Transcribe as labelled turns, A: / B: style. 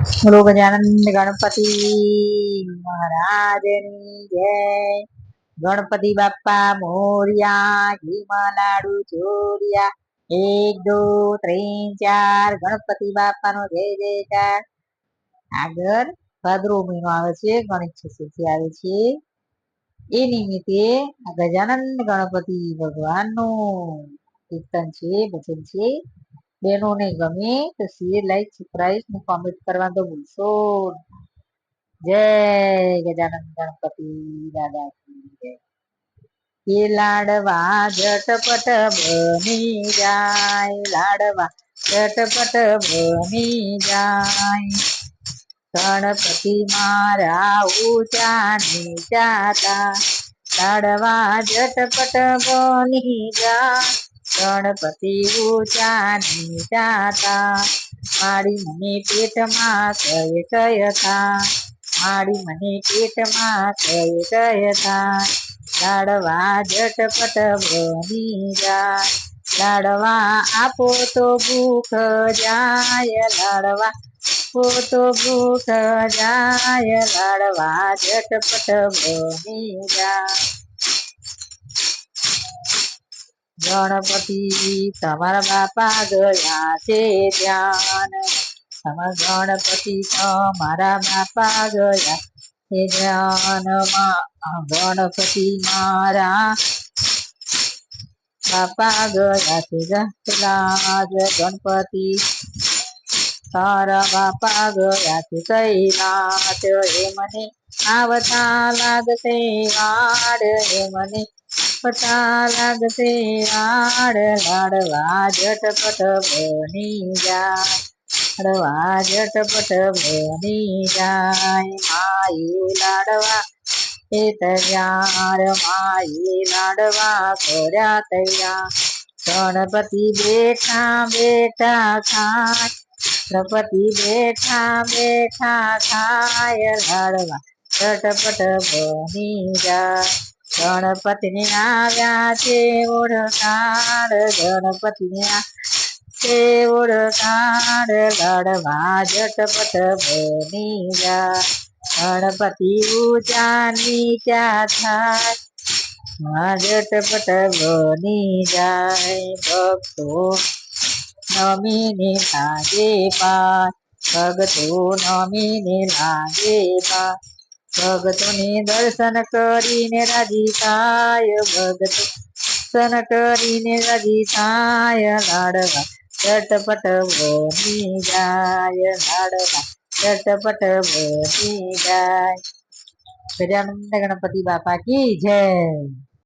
A: બોલો ગજાનંદ ગણપતિ મહારાજની જય. ગણપતિ બાપ્પા મોર્યા, ઘીમાં લાડુ ચોર્યા. 1 2 3 4 ગણપતિ બાપાનો જય જયકાર. આગળ ભાદરવો મહિનો આવે છે, ગણેશ ચતુર્થી આવે છે. એ નિમિત્તે આ ગજાનંદ ગણપતિ ભગવાનનું કીર્તન છે, ભજન છે. બહેનોને ગમે તો શેર, લાઈક, સબસ્ક્રાઇબ ને કોમેન્ટ કરવા તો ભૂલશો નહીં. જય ગજાનંદ ગણપતિ દાદા કી જય. એ લાડવા ઝટપટ બની જાય, લાડવા ઝટપટ બની જાય. ગણપતિ મારા ઊંચા નીચાતા, લાડવા ઝટપટ બની જાય. ગણપતિ ઊંચા નીચાતા, મારી મને પેટમાં કય થા, મારી મને પેટમાં કય થા. લાડવા ઝટપટ બની જાય, લાડવા આપો તો ભૂખ જાય, લાડવા આપો તો ભૂખ જાય, લાડવા ઝટપટ બની જાય. ગણપતિ તમારા બાપા ગયા છે ધ્યાન, ગણપતિ તમારા બાપા ગયા છે ધ્યાનમાં. ગણપતિ મારા બાપા ગયા છે જલાજ, ગણપતિ તારા બાપા ગયા છે કૈલાસ. એ મને આવતા લાગશે વાડ, એ મને આવતા લાગશે વાડ. લાડવા ઝટપટ બની જાય, લાડવા ઝટપટ બની જાય. માએ લાડવા એ તૈયાર, માએ લાડવા કર્યા તૈયાર. ગણપતિ બેઠા બેઠા ખાય, ગણપતિ બેઠા બેઠા ખાય. લાડવા ઝટપટ બની જાય, ગણપતિને આવ્યા છે ઓળખાણ, ગણપતિને છે ઓળખાણ. લાડવા ઝટપટ બની જાય, ગણપતિ ઊંચા નીચા થાય, ઝટપટ બની જાય. ભક્તો નમીને લાગે પાર, ભક્તો નમીને લાગે પાર. ભક્તોને દર્શન કરીને રાજી થાય, ભક્તો દર્શન કરીને રાજી થાય. લાડવા ઝટપટ બની જાય, લાડવા ઝટપટ બની જાય. ગજાનંદ ગણપતિ બાપા કી જય.